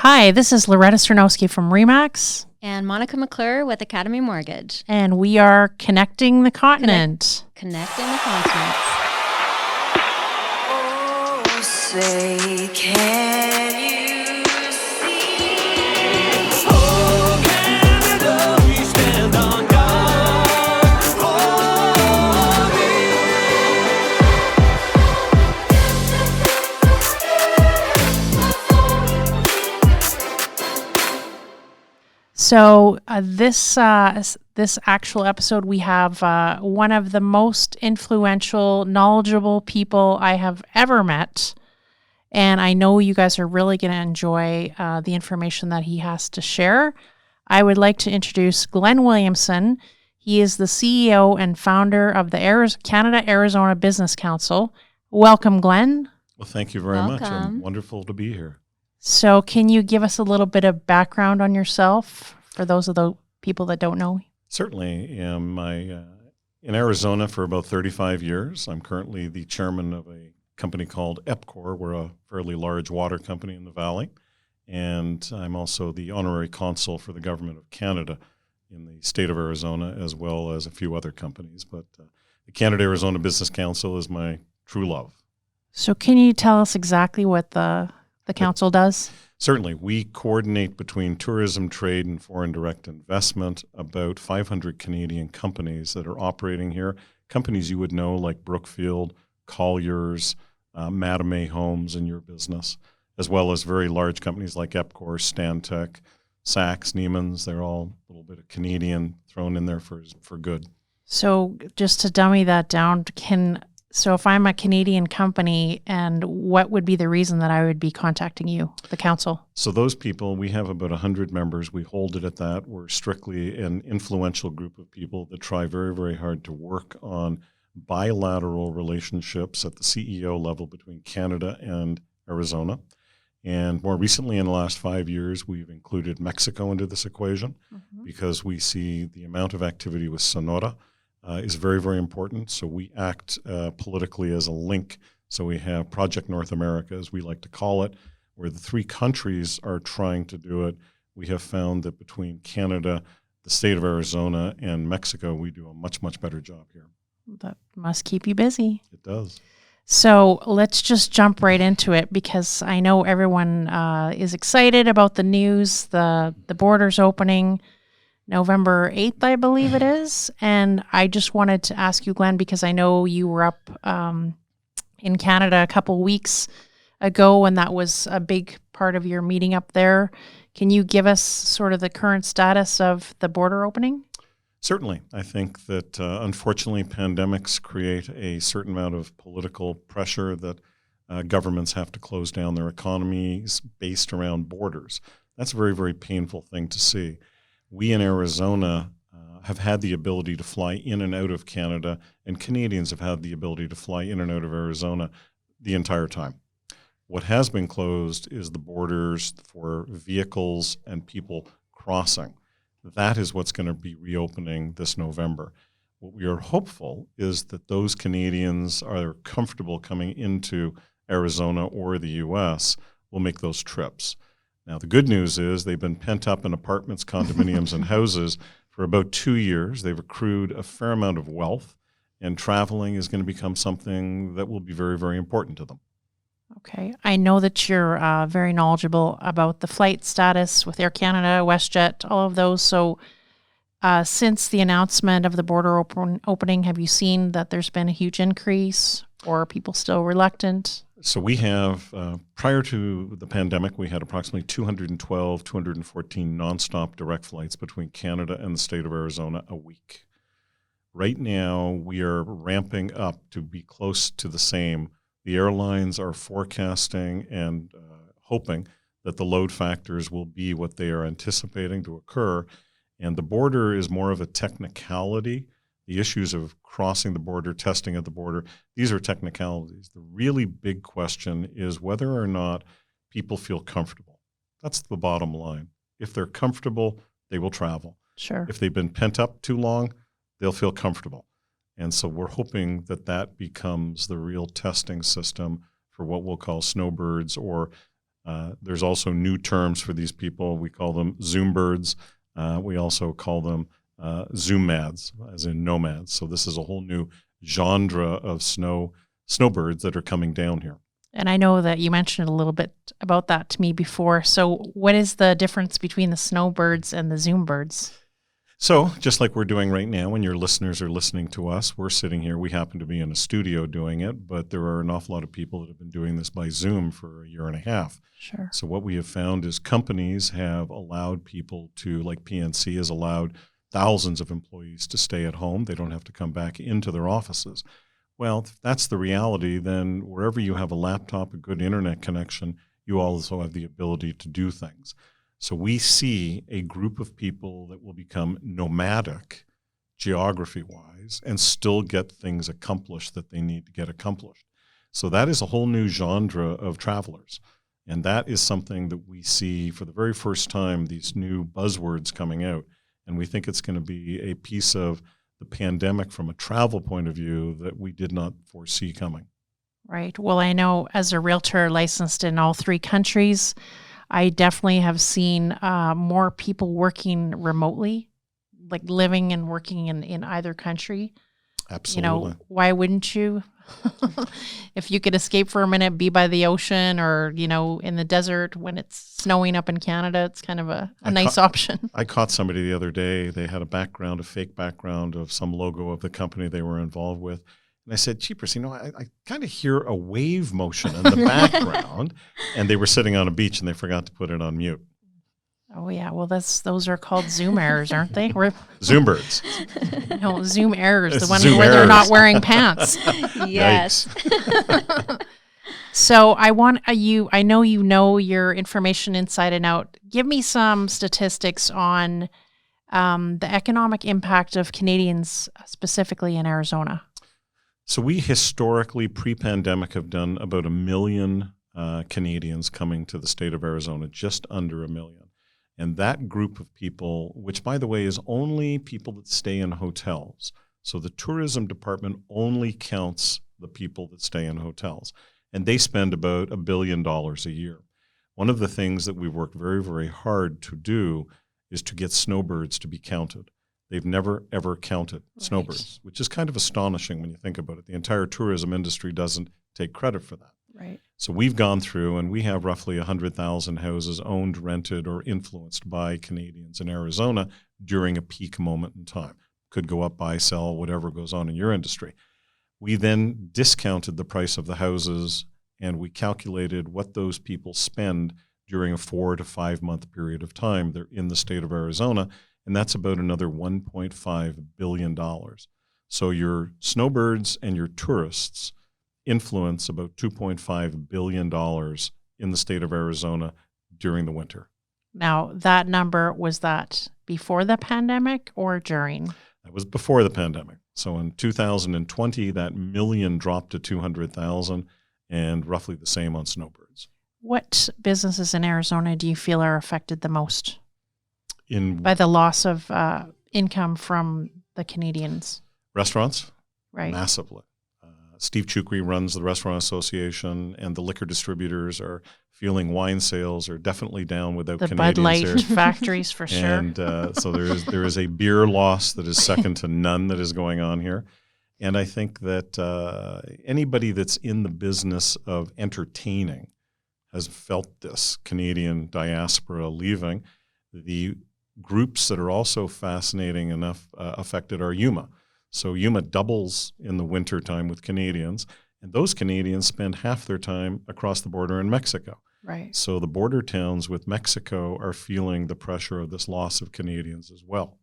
Hi, this is Loretta Sternowski from Remax. And Monica McClure with Academy Mortgage. And we are connecting the continent. Connecting the continents. Oh, say, can you see? Oh, Canada, we stand on guard for thee. So this actual episode, we have one of the most influential, knowledgeable people I have ever met. And I know you guys are really going to enjoy the information that he has to share. I would like to introduce Glenn Williamson. He is the CEO and founder of the Canada-Arizona Business Council. Welcome, Glenn. Well, thank you very much. And wonderful to be here. So can you give us a little bit of background on yourself for those of the people that don't know? Certainly. I'm in Arizona for about 35 years. I'm currently the chairman of a company called EPCOR. We're a fairly large water company in the valley. And I'm also the honorary consul for the government of Canada in the state of Arizona, as well as a few other companies. But the Canada-Arizona Business Council is my true love. So can you tell us exactly what the council does? Certainly. We coordinate between tourism, trade, and foreign direct investment about 500 Canadian companies that are operating here. Companies you would know like Brookfield, Colliers, Mattamy Homes in your business, as well as very large companies like EPCOR, Stantec, Saks, Neiman's. They're all a little bit of Canadian thrown in there for good. So just to dummy that down, so if I'm a Canadian company, and what would be the reason that I would be contacting you, the council? So those people, we have about 100 members. We hold it at that. We're strictly an influential group of people that try very, very hard to work on bilateral relationships at the CEO level between Canada and Arizona. And more recently, in the last 5 years, we've included Mexico into this equation because we see the amount of activity with Sonora is very, very important. So we act politically as a link. So we have Project North America, as we like to call it, where the three countries are trying to do it. We have found that between Canada, the state of Arizona, and Mexico, we do a much, much better job here. That must keep you busy. It does. So let's just jump right into it, because I know everyone is excited about the news, the borders opening November 8th, I believe it is. And I just wanted to ask you, Glenn, because I know you were up in Canada a couple weeks ago, and that was a big part of your meeting up there. Can you give us sort of the current status of the border opening? Certainly. I think that unfortunately pandemics create a certain amount of political pressure that governments have to close down their economies based around borders. That's a very, very painful thing to see. We in Arizona have had the ability to fly in and out of Canada, and Canadians have had the ability to fly in and out of Arizona the entire time. What has been closed is the borders for vehicles and people crossing. That is what's going to be reopening this November. What we are hopeful is that those Canadians are comfortable coming into Arizona or the U.S. will make those trips. Now, the good news is they've been pent up in apartments, condominiums, and houses for about 2 years. They've accrued a fair amount of wealth, and traveling is going to become something that will be very, very important to them. Okay. I know that you're very knowledgeable about the flight status with Air Canada, WestJet, all of those. So since the announcement of the border opening, have you seen that there's been a huge increase, or are people still reluctant? So we have, prior to the pandemic, we had approximately 214 nonstop direct flights between Canada and the state of Arizona a week. Right now, we are ramping up to be close to the same. The airlines are forecasting and hoping that the load factors will be what they are anticipating to occur. And the border is more of a technicality. The issues of crossing the border, testing at the border, these are technicalities. The really big question is whether or not people feel comfortable. That's the bottom line. If they're comfortable, they will travel. Sure. If they've been pent up too long, they'll feel comfortable. And so we're hoping that that becomes the real testing system for what we'll call snowbirds or There's also new terms for these people. We call them Zoom birds. We also call them Zoom-mads, as in nomads. So this is a whole new genre of snowbirds that are coming down here. And I know that you mentioned a little bit about that to me before. So what is the difference between the snowbirds and the Zoom birds? So just like we're doing right now, when your listeners are listening to us, we're sitting here. We happen to be in a studio doing it, but there are an awful lot of people that have been doing this by Zoom for a year and a half. Sure. So what we have found is companies have allowed people to, like PNC has allowed thousands of employees to stay at home. They don't have to come back into their offices. Well, if that's the reality, then wherever you have a laptop, a good internet connection, you also have the ability to do things. So we see a group of people that will become nomadic geography-wise and still get things accomplished that they need to get accomplished. So that is a whole new genre of travelers. And that is something that we see for the very first time, these new buzzwords coming out. And we think it's going to be a piece of the pandemic from a travel point of view that we did not foresee coming. Right. Well, I know as a realtor licensed in all 3 countries, I definitely have seen more people working remotely, like living and working in either country. Absolutely. Why wouldn't you? If you could escape for a minute, be by the ocean or, in the desert when it's snowing up in Canada, it's kind of a nice option. I caught somebody the other day. They had a fake background of some logo of the company they were involved with. And I said, Jeepers, I kind of hear a wave motion in the background. And they were sitting on a beach and they forgot to put it on mute. Oh, yeah. Well, those are called Zoom errors, aren't they? Zoom birds. No, Zoom errors, the one Zoom where they're errors. not wearing pants. Yes. So I know you know your information inside and out. Give me some statistics on the economic impact of Canadians, specifically in Arizona. So we historically, pre-pandemic, have done about 1 million Canadians coming to the state of Arizona, just under 1 million. And that group of people, which, by the way, is only people that stay in hotels. So the tourism department only counts the people that stay in hotels. And they spend about $1 billion a year. One of the things that we've worked very, very hard to do is to get snowbirds to be counted. They've never, ever counted snowbirds, which is kind of astonishing when you think about it. The entire tourism industry doesn't take credit for that. Right. So we've gone through, and we have roughly 100,000 houses owned, rented, or influenced by Canadians in Arizona during a peak moment in time. Could go up, buy, sell, whatever goes on in your industry. We then discounted the price of the houses, and we calculated what those people spend during a 4 to 5 month period of time they're in the state of Arizona, and that's about another $1.5 billion. So your snowbirds and your tourists influence about $2.5 billion in the state of Arizona during the winter. Now, that number, was that before the pandemic or during? That was before the pandemic. So in 2020, that million dropped to 200,000 and roughly the same on snowbirds. What businesses in Arizona do you feel are affected the most by In the loss of income from the Canadians? restaurants, Right. massively. Steve Chukri runs the Restaurant Association, and the liquor distributors are feeling wine sales are definitely down without The Canadians Bud Light there. factories for sure. And so there is a beer loss that is second to none that is going on here. And I think that anybody that's in the business of entertaining has felt this Canadian diaspora leaving. The groups that are also fascinating enough affected are Yuma. So Yuma doubles in the winter time with Canadians, and those Canadians spend half their time across the border in Mexico. Right. So the border towns with Mexico are feeling the pressure of this loss of Canadians as well.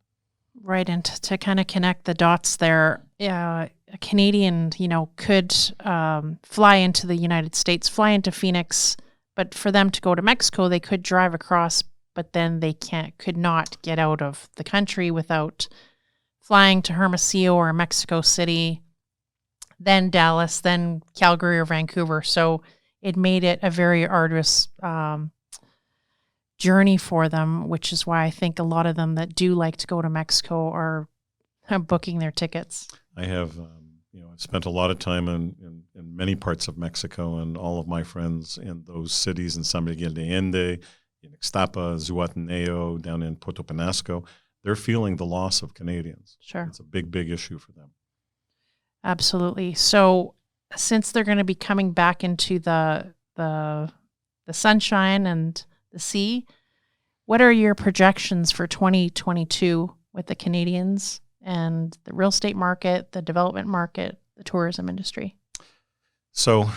Right. And to kind of connect the dots there, a Canadian, could fly into the United States, fly into Phoenix, but for them to go to Mexico, they could drive across, but then they could not get out of the country without flying to Hermosillo or Mexico City, then Dallas, then Calgary or Vancouver. So it made it a very arduous journey for them, which is why I think a lot of them that do like to go to Mexico are booking their tickets. I have, I've spent a lot of time in many parts of Mexico, and all of my friends in those cities in San Miguel de Allende, in Ixtapa, Zihuatanejo, down in Puerto Penasco, they're feeling the loss of Canadians. Sure. It's a big, big issue for them. Absolutely. So since they're going to be coming back into the sunshine and the sea, what are your projections for 2022 with the Canadians and the real estate market, the development market, the tourism industry? So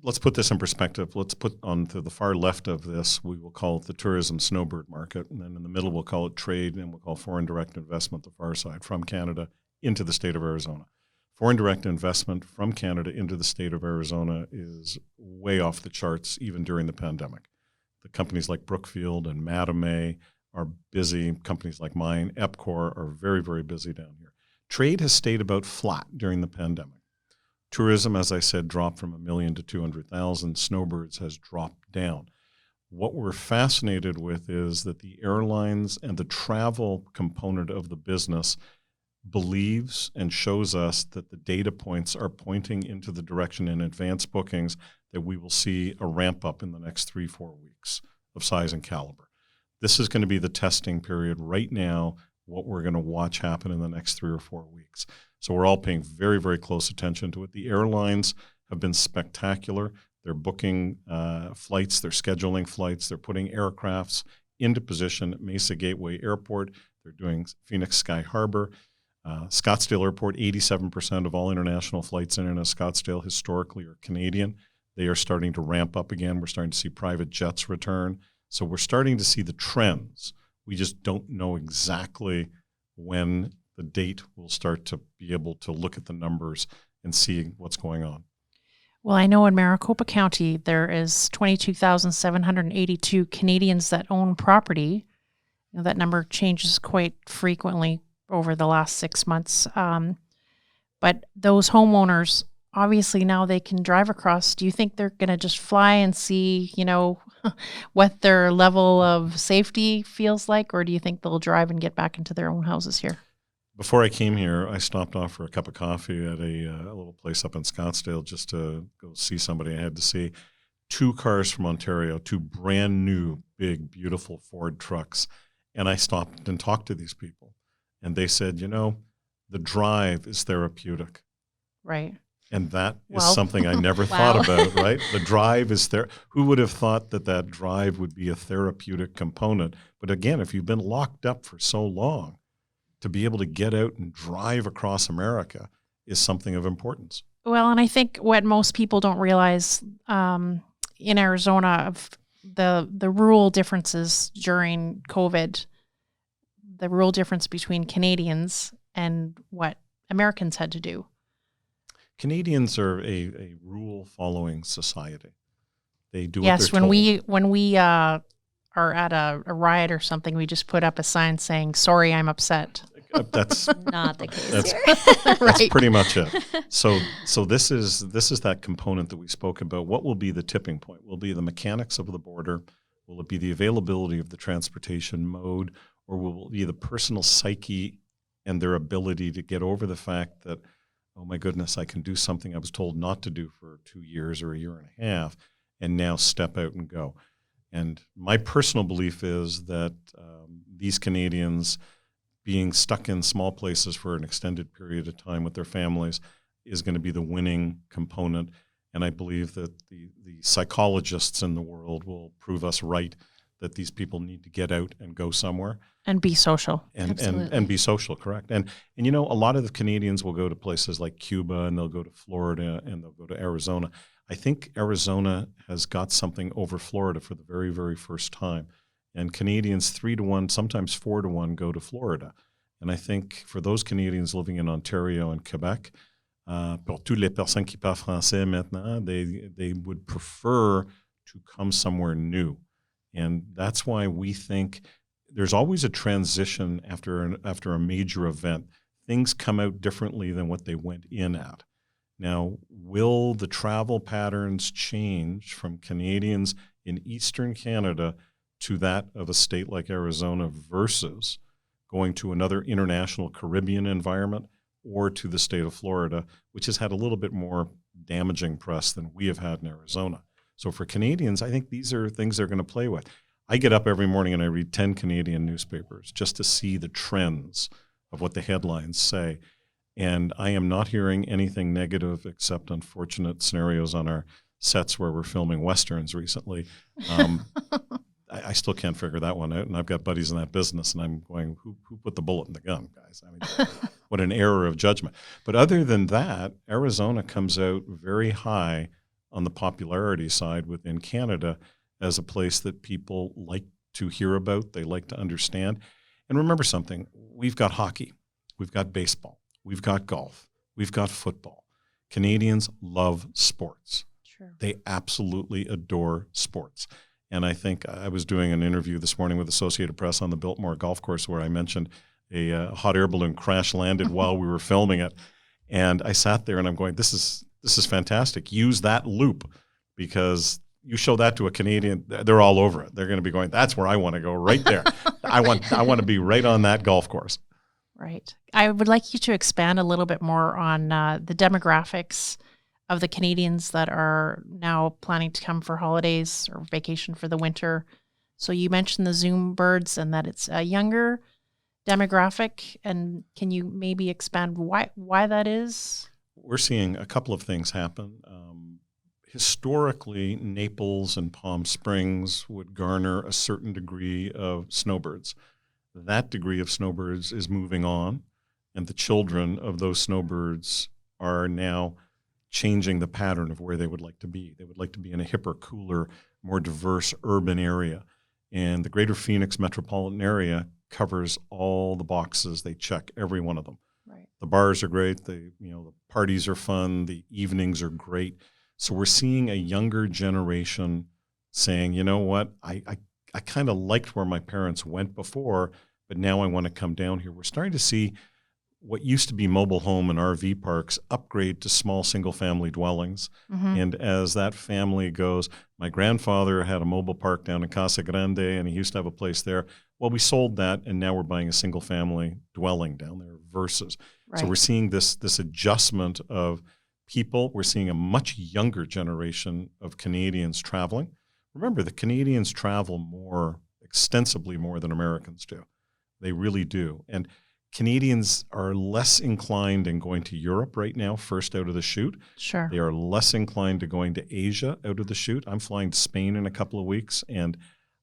let's put this in perspective. Let's put on to the far left of this, we will call it the tourism snowbird market. And then in the middle, we'll call it trade, and we'll call foreign direct investment the far side from Canada into the state of Arizona. Foreign direct investment from Canada into the state of Arizona is way off the charts, even during the pandemic. The companies like Brookfield and Mattamy are busy. Companies like mine, Epcor, are very, very busy down here. Trade has stayed about flat during the pandemic. Tourism, as I said, dropped from 1 million to 200,000. Snowbirds has dropped down. What we're fascinated with is that the airlines and the travel component of the business believes and shows us that the data points are pointing into the direction in advanced bookings that we will see a ramp up in the next 3-4 weeks of size and caliber. This is going to be the testing period right now, what we're going to watch happen in the next 3 or 4 weeks. So we're all paying very, very close attention to it. The airlines have been spectacular. They're booking flights, they're scheduling flights, they're putting aircrafts into position at Mesa Gateway Airport. They're doing Phoenix Sky Harbor. Scottsdale Airport, 87% of all international flights in and out of Scottsdale historically are Canadian. They are starting to ramp up again. We're starting to see private jets return. So we're starting to see the trends. We just don't know exactly when the date will start to be able to look at the numbers and see what's going on. Well, I know in Maricopa County, there is 22,782 Canadians that own property. You know, that number changes quite frequently over the last 6 months. But those homeowners, obviously now they can drive across. Do you think they're going to just fly and see, you know, what their level of safety feels like? Or do you think they'll drive and get back into their own houses here? Before I came here, I stopped off for a cup of coffee at a little place up in Scottsdale just to go see somebody I had to see. 2 cars from Ontario, 2 brand new, big, beautiful Ford trucks. And I stopped and talked to these people. And they said, you know, the drive is therapeutic. Right. And that is Well, something I never thought about, right? The drive is there. Who would have thought that that drive would be a therapeutic component? But again, if you've been locked up for so long, to be able to get out and drive across America is something of importance. Well, and I think what most people don't realize in Arizona of the rural differences during COVID, the rural difference between Canadians and what Americans had to do. Canadians are a rule-following society. They do Yes, what they're told. when we are at a riot or something, we just put up a sign saying, "Sorry, I'm upset." That's Not the case That's- here. That's pretty much it. So this is that component that we spoke about. What will be the tipping point? Will it be the mechanics of the border? Will it be the availability of the transportation mode? Or will it be the personal psyche and their ability to get over the fact that, oh my goodness, I can do something I was told not to do for 2 years or a year and a half, and now step out and go. And my personal belief is that these Canadians being stuck in small places for an extended period of time with their families is going to be the winning component. And I believe that the psychologists in the world will prove us right that these people need to get out and go somewhere. And be social. And be social, correct. And you know, a lot of the Canadians will go to places like Cuba, and they'll go to Florida, and they'll go to Arizona. I think Arizona has got something over Florida for the very, very first time. And Canadians 3-1, sometimes 4-1 go to Florida. And I think for those Canadians living in Ontario and Quebec, pour toutes les personnes qui parlent français maintenant, they would prefer to come somewhere new. And that's why we think there's always a transition after a major event. Things come out differently than what they went in at. Now, will the travel patterns change from Canadians in Eastern Canada to that of a state like Arizona versus going to another international Caribbean environment or to the state of Florida, which has had a little bit more damaging press than we have had in Arizona. So for Canadians, I think these are things they're going to play with. I get up every morning and I read 10 Canadian newspapers just to see the trends of what the headlines say. And I am not hearing anything negative except unfortunate scenarios on our sets where we're filming Westerns recently. I still can't figure that one out. And I've got buddies in that business and I'm going, who put the bullet in the gun, guys? I mean, what an error of judgment. But other than that, Arizona comes out very high on the popularity side within Canada as a place that people like to hear about, they like to understand. And remember something, we've got hockey, we've got baseball, we've got golf, we've got football. Canadians love sports. Sure. They absolutely adore sports. And I think I was doing an interview this morning with Associated Press on the Biltmore Golf Course where I mentioned a hot air balloon crash landed while we were filming it. And I sat there and I'm going, this is fantastic. Use that loop, because you show that to a Canadian, they're all over it. They're going to be going, that's where I want to go, right there. I want to be right on that golf course. Right. I would like you to expand a little bit more on the demographics of the Canadians that are now planning to come for holidays or vacation for the winter. So you mentioned the Zoom birds and that it's a younger demographic. And can you maybe expand why that is? We're seeing a couple of things happen. Historically, Naples and Palm Springs would garner a certain degree of snowbirds. That degree of snowbirds is moving on, and the children of those snowbirds are now changing the pattern of where they would like to be. They would like to be in a hipper, cooler, more diverse urban area. And the greater Phoenix metropolitan area covers all the boxes. They check every one of them. Right. The bars are great. The parties are fun. The evenings are great. So we're seeing a younger generation saying, you know what, I kind of liked where my parents went before, but now I want to come down here. We're starting to see what used to be mobile home and RV parks upgrade to small single-family dwellings. Mm-hmm. And as that family goes, my grandfather had a mobile park down in Casa Grande, and he used to have a place there. Well, we sold that, and now we're buying a single-family dwelling down there versus. Right. So we're seeing this adjustment of people. We're seeing a much younger generation of Canadians traveling. Remember, the Canadians travel more, extensively more than Americans do. They really do. And Canadians are less inclined in going to Europe right now, first out of the chute. Sure. They are less inclined to going to Asia out of the chute. I'm flying to Spain in a couple of weeks, and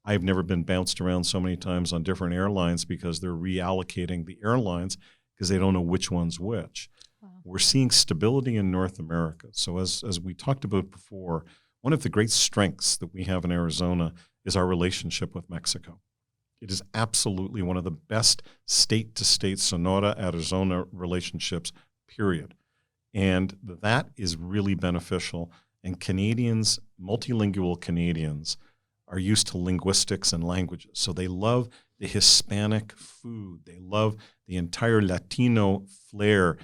I've never been bounced around so many times on different airlines because they're reallocating the airlines because they don't know which one's which. Wow. We're seeing stability in North America. So as we talked about before, one of the great strengths that we have in Arizona is our relationship with Mexico. It is absolutely one of the best state-to-state Sonora-Arizona relationships, period. And that is really beneficial. And Canadians, multilingual Canadians, are used to linguistics and languages. So they love the Hispanic food. They love the entire Latino flair.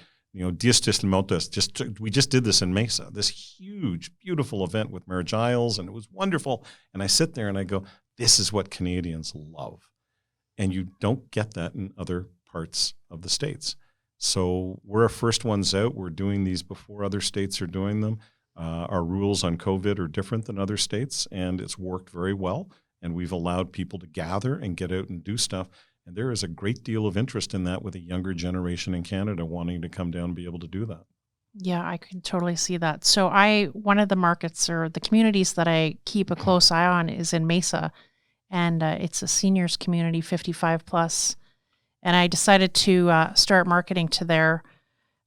Dias de Muertos, we just did this in Mesa, this huge, beautiful event with Mayor Giles, and it was wonderful. And I sit there and I go, this is what Canadians love. And you don't get that in other parts of the States. So we're our first ones out. We're doing these before other states are doing them. Our rules on COVID are different than other states, and it's worked very well. And we've allowed people to gather and get out and do stuff. And there is a great deal of interest in that with a younger generation in Canada wanting to come down and be able to do that. Yeah, I can totally see that. So one of the markets or the communities that I keep a close eye on is in Mesa, and it's a seniors community, 55 plus. And I decided to start marketing to there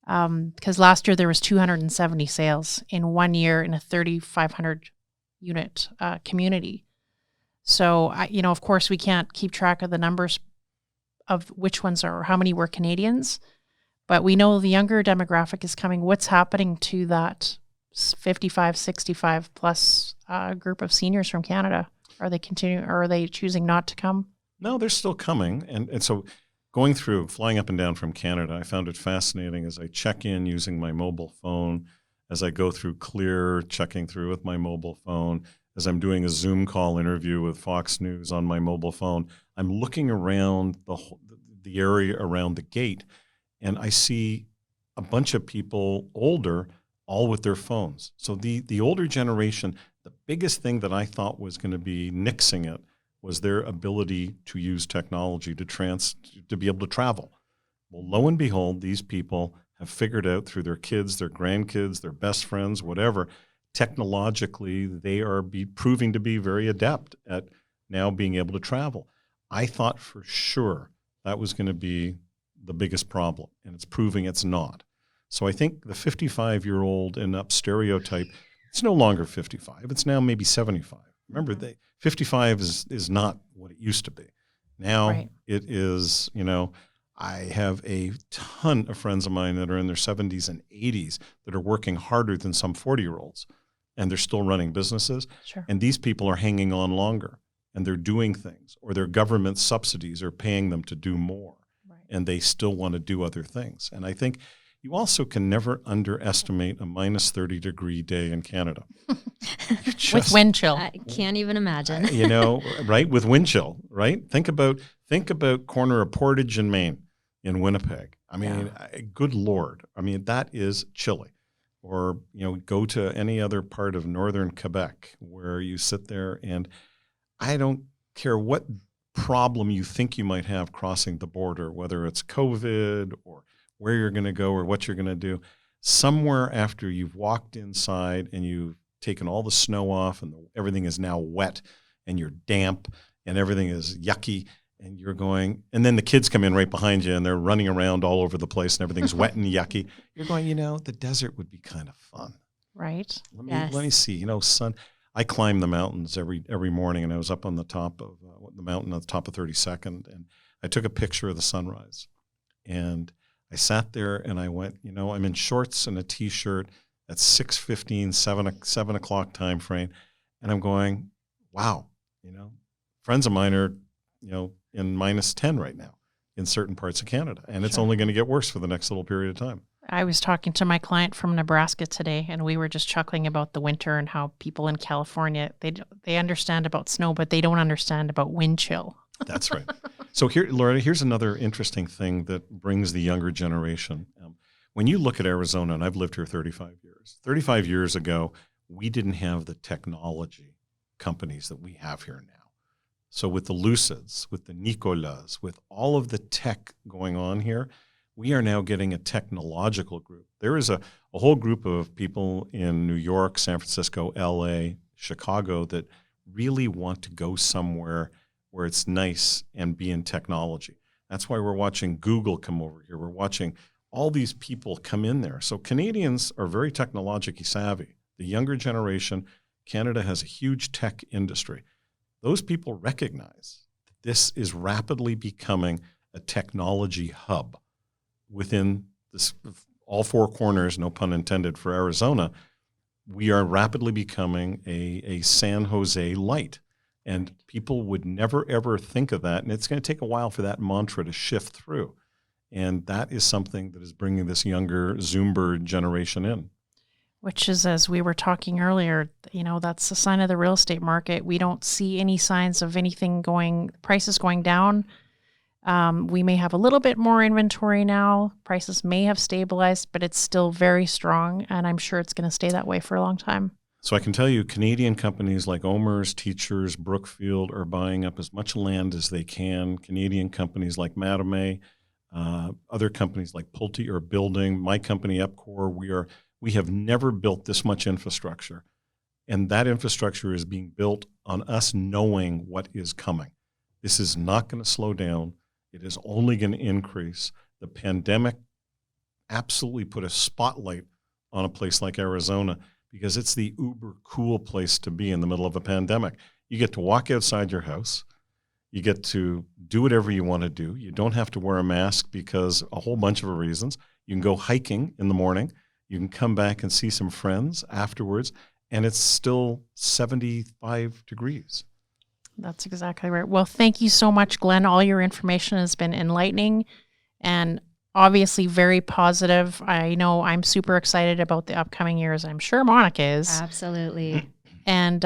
because last year there was 270 sales in 1 year in a 3,500 unit community. So, of course, we can't keep track of the numbers of which ones are, or how many were Canadians, but we know the younger demographic is coming. What's happening to that 55, 65 plus group of seniors from Canada? Are they continuing, or are they choosing not to come? No, they're still coming. And so flying up and down from Canada, I found it fascinating as I check in using my mobile phone, as I go through Clear, checking through with my mobile phone, as I'm doing a Zoom call interview with Fox News on my mobile phone, I'm looking around the area around the gate, and I see a bunch of people older all with their phones. So the older generation, the biggest thing that I thought was going to be nixing it was their ability to use technology to be able to travel. Well, lo and behold, these people have figured out through their kids, their grandkids, their best friends, whatever, technologically, they are proving to be very adept at now being able to travel. I thought for sure that was going to be the biggest problem, and it's proving it's not. So I think the 55-year-old and up stereotype, it's no longer 55. It's now maybe 75. Remember, 55 is not what it used to be. Now it is, I have a ton of friends of mine that are in their 70s and 80s that are working harder than some 40-year-olds, and they're still running businesses. Sure. And these people are hanging on longer, and they're doing things, or their government subsidies are paying them to do more, and they still want to do other things. And I think you also can never underestimate a minus 30-degree day in Canada. With wind chill. I can't even imagine. Right? With wind chill, right? Think about corner of Portage in Maine, in Winnipeg. I mean, good Lord. I mean, that is chilly. Or, go to any other part of northern Quebec where you sit there, and I don't care what problem you think you might have crossing the border, whether it's COVID or where you're going to go or what you're going to do, somewhere after you've walked inside and you've taken all the snow off and everything is now wet and you're damp and everything is yucky and you're going, and then the kids come in right behind you and they're running around all over the place and everything's wet and yucky. You're going, the desert would be kind of fun. Right. Let me see, sun. I climb the mountains every morning, and I was up on the top of the mountain at the top of 32nd, and I took a picture of the sunrise. And I sat there and I went, I'm in shorts and a T-shirt at 6:15, 7 o'clock time frame. And I'm going, wow, friends of mine are, in minus 10 right now in certain parts of Canada. And it's only going to get worse for the next little period of time. I was talking to my client from Nebraska today, and we were just chuckling about the winter and how people in California, they understand about snow, but they don't understand about wind chill. That's right. So here, Loretta, here's another interesting thing that brings the younger generation. When you look at Arizona, and I've lived here 35 years. 35 years ago, we didn't have the technology companies that we have here now. So with the Lucids, with the Nikolas, with all of the tech going on here, we are now getting a technological group. There is a whole group of people in New York, San Francisco, LA, Chicago that really want to go somewhere where it's nice and be in technology. That's why we're watching Google come over here. We're watching all these people come in there. So Canadians are very technologically savvy. The younger generation, Canada has a huge tech industry. Those people recognize that this is rapidly becoming a technology hub. Within this, all four corners, no pun intended, for Arizona, we are rapidly becoming a San Jose light. And people would never, ever think of that. And it's going to take a while for that mantra to shift through. And that is something that is bringing this younger Zoombird generation in. Which is, as we were talking earlier, that's the sign of the real estate market. We don't see any signs of prices going down. We may have a little bit more inventory now. Prices may have stabilized, but it's still very strong, and I'm sure it's going to stay that way for a long time. So I can tell you, Canadian companies like Omer's, Teachers, Brookfield are buying up as much land as they can. Canadian companies like Mattamy, other companies like Pulte are building. My company, Epcor, we have never built this much infrastructure, and that infrastructure is being built on us knowing what is coming. This is not going to slow down. It is only going to increase. The pandemic absolutely put a spotlight on a place like Arizona because it's the uber cool place to be in the middle of a pandemic. You get to walk outside your house. You get to do whatever you want to do. You don't have to wear a mask because a whole bunch of reasons. You can go hiking in the morning. You can come back and see some friends afterwards, and it's still 75 degrees. That's exactly right. Well, thank you so much, Glenn. All your information has been enlightening and obviously very positive. I know I'm super excited about the upcoming years. I'm sure Monica is. Absolutely. And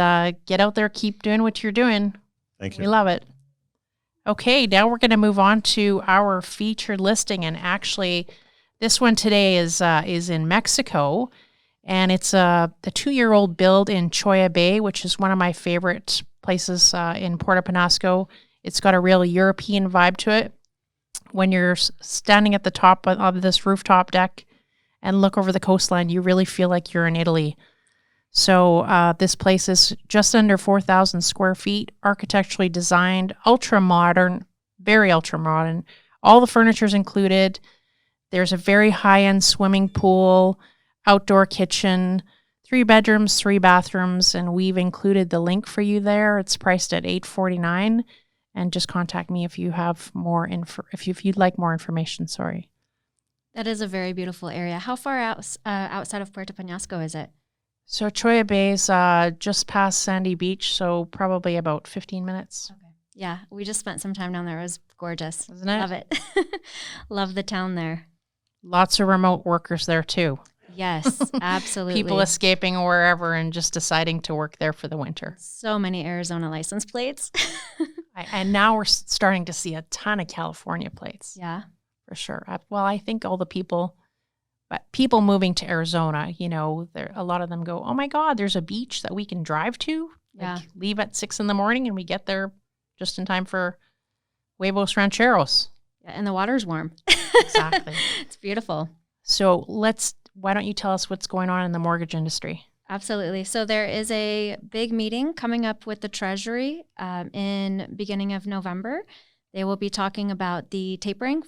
get out there, keep doing what you're doing. Thank you. We love it. Okay, now we're going to move on to our featured listing. And actually, this one today is in Mexico. And it's a 2-year-old build in Choya Bay, which is one of my favorite places in Puerto Penasco. It's got a real European vibe to it. When you're standing at the top of this rooftop deck and look over the coastline, you really feel like you're in Italy. So this place is just under 4,000 square feet, architecturally designed, ultra modern, very ultra modern. All the furniture is included. There's a very high-end swimming pool, outdoor kitchen, 3 bedrooms, 3 bathrooms, and we've included the link for you there. It's priced at $849, and just contact me if you have more if you'd like more information. Sorry. That is a very beautiful area. How far outside of Puerto Penasco is it? So Choya Bay is just past Sandy Beach, so probably about 15 minutes. Okay. Yeah, we just spent some time down there. It was gorgeous. Isn't it? Love it. Love the town there. Lots of remote workers there too. Yes, absolutely. People escaping wherever and just deciding to work there for the winter. So many Arizona license plates. And now we're starting to see a ton of California plates. Yeah. For sure. I think all the people moving to Arizona, a lot of them go, oh my God, there's a beach that we can drive to. Yeah. Leave at 6 a.m. and we get there just in time for Huevos Rancheros. Yeah, and the water's warm. Exactly. It's beautiful. So why don't you tell us what's going on in the mortgage industry? Absolutely. So there is a big meeting coming up with the Treasury in beginning of November. They will be talking about the tapering,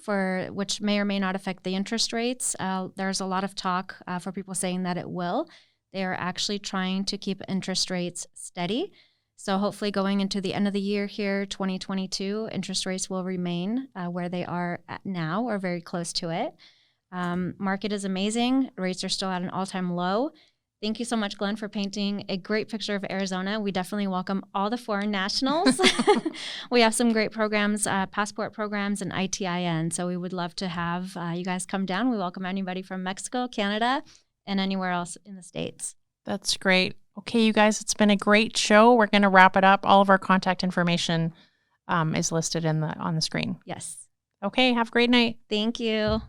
which may or may not affect the interest rates. There's a lot of talk for people saying that it will. They are actually trying to keep interest rates steady. So hopefully going into the end of the year here, 2022, interest rates will remain where they are at now or very close to it. Market is amazing. Rates are still at an all-time low. Thank you so much, Glenn, for painting a great picture of Arizona. We definitely welcome all the foreign nationals. We have some great programs, passport programs and ITIN. So we would love to have you guys come down. We welcome anybody from Mexico, Canada, and anywhere else in the States. That's great. Okay, you guys, it's been a great show. We're going to wrap it up. All of our contact information is listed on the screen. Yes. Okay, have a great night. Thank you.